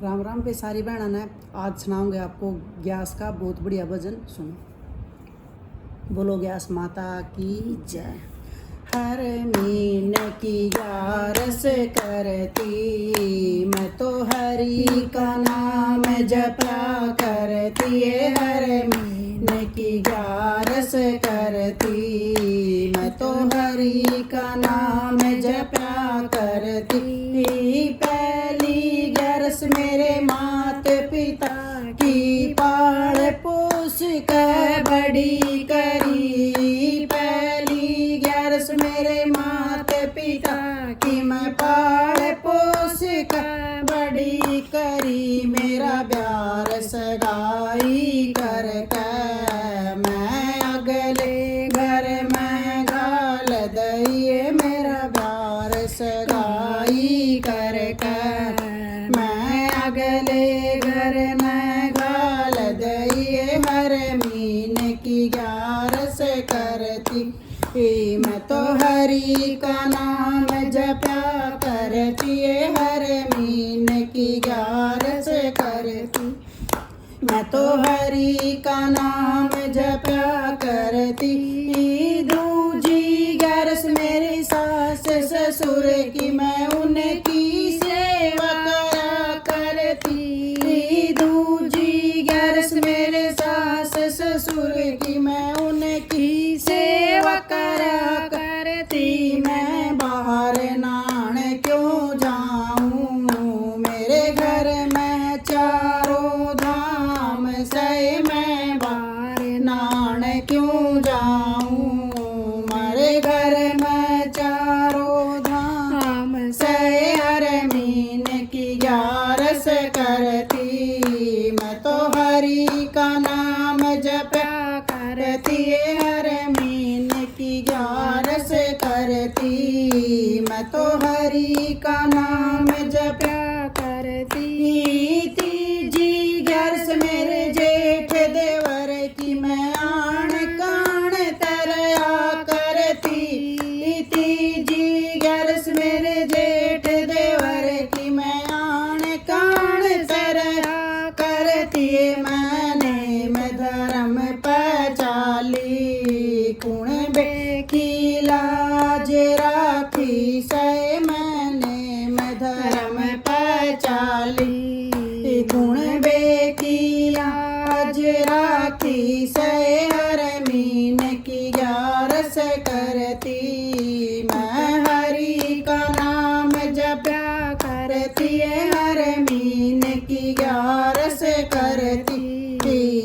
राम राम पे सारी बहना ने। आज सुनाऊंगे आपको ग्यास का बहुत बढ़िया भजन। सुनो। बोलो ग्यास माता की जय। हर महीने की ग्यारस करती मैं तो हरि का नाम जपा करती है। हर महीने की ग्यारस करती मैं तो हरि का नाम जपा करती। पहली ग्यारस मेरे मात पिता की पाल पोस कर बड़ी करी। पहली ग्यारस मेरे मात पिता की मैं पाल पोस कर बड़ी करी। मेरा प्यार सगाई कर मैं अगले घर में गाल दइए। मेरा प्यार सगाई कर मैं अगले घर में गाल दइए। हर महीने की ग्यारस करती मैं तो हरि का नाम जपा करती है। हर महीने की ग्यारस करती मैं तो हरि का नाम जपा करती। दूजी ग्यारस मेरी सास ससुर की मैं उनकी सेवा करा करती। दूजी ग्यारस मेरे सास ससुर की मैं उनकी सेवा करा करती। मैं बाहर नान क्यों जाऊं, मेरे घर में चारों धाम से मैं बाहर नान क्यों जाऊं। मेरे घर में चारों धाम से हर महीने की ग्यारस करती मैं तो हरि का नाम जपा करती है। हर महीने की ग्यारस करती मैं तो हरि का नाम जपा करती। तीजी ग्यारस मेरे जेठ देवर की मैं आण कान तरया करती। तीजी ग्यारस मेरे जेठ देवर की मैं आण कान तरया करती। मैंने मैं धर्म पचाली कुण बे की लाज राखी से। मैंने मैं धर्म पचाली कुण बे की लाज राखी से। हर महीने की ग्यारस करती मैं हरि का नाम जपा करती है। हर महीने की ग्यारस करती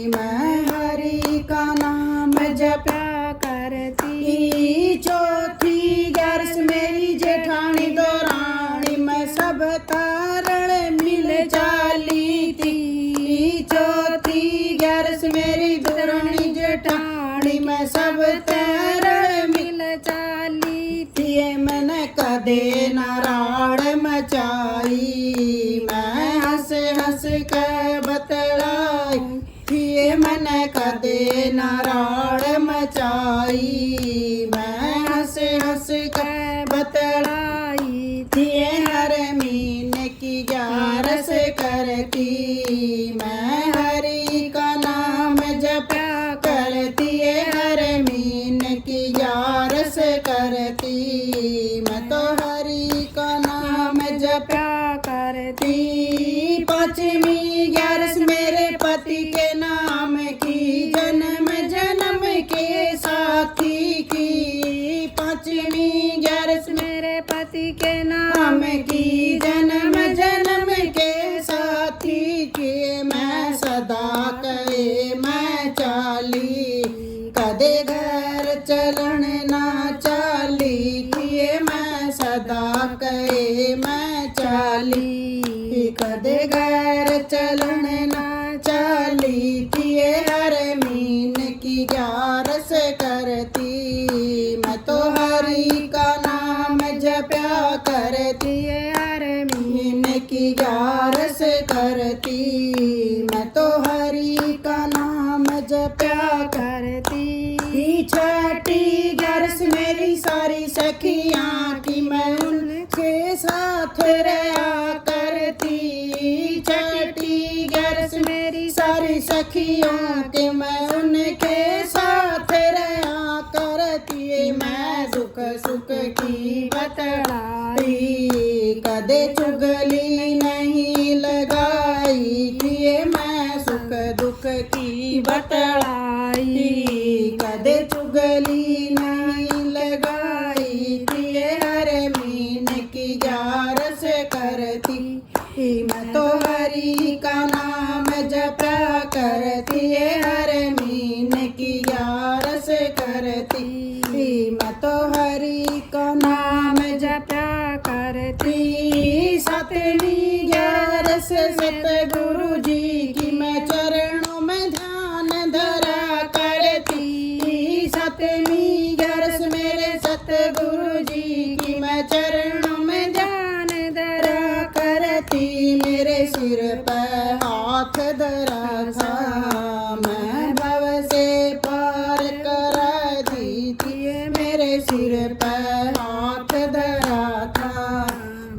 मैं हरि का नाम जपा करती। चौथी ग्यारस मेरी जेठानी दौरानी मैं सब तारण मिल चाली थी। चौथी ग्यारस मेरी दौरानी जेठानी मैं सब तारण मिल चाली थी। मैंने कदे नाराड़ मचाई मैं हंस हंस के बतलाई। मैंने कदे नाराड़ मचाई मैं हंस हंस के बतलाई थी। हर महीने की ग्यारस करती मैं हरि का नाम जपा करती है। हर महीने की ग्यारस करती मैं तो हरि का नाम जपा करती। पांचवी ग्यारस मेरे पति के नाम की जन्म जन्म के साथी की। पांचवी ग्यारस मेरे पति के नाम की जन्म जन्म के साथी की। मैं सदा कहे मैं चाली कदे घर चलन ना चाली थी। मैं सदा कहे मैं चाली कदे घर चलन ना चाली थी। हर महीने की ग्यारस करती मैं तो हरि का नाम जपा करती है। हर महीने की ग्यारस करती मैं तो हरि का नाम जपा करती। छठी ग्यारस मेरी सारी सखियाँ की मैं उनके साथ रहा करती। छठी चुगली नहीं लगाई, किए मैं सुख दुख की बतलाई। कदे चुगली नहीं लगाई, किए हर मीन की ग्यारस करती। मैं तो हरि का नाम जपा करती, हर मीन की ग्यारस करती। मैं तो हरि का नाम जपा करती। सतवीं ग्यारस सतगुरु जी की मैं चरणों में ध्यान धरा करती। सतवीं ग्यारस मेरे सतगुरु जी की मैं चरणों में ध्यान धरा करती। मेरे सिर पर हाथ धरा था, मैं भव से पार करा दी थी। मेरे सिर पर हाथ धरा था,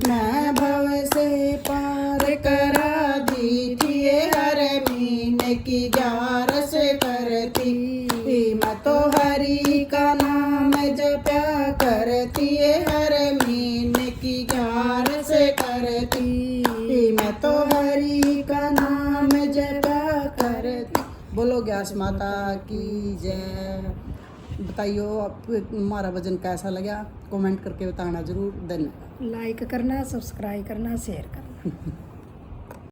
मैं भव से पार करा दी थी। हर मीन की ग्यारस करती। मैं तो हरि का नाम जपा करती, हर मीन की ग्यारस करती। मैं तो हरि का नाम जपा करती। बोलो ग्यास माता की जय। बताइयो आप हमारा भजन कैसा लगा, कमेंट करके बताना जरूर। धन्यवाद। लाइक करना, सब्सक्राइब करना, शेयर करना।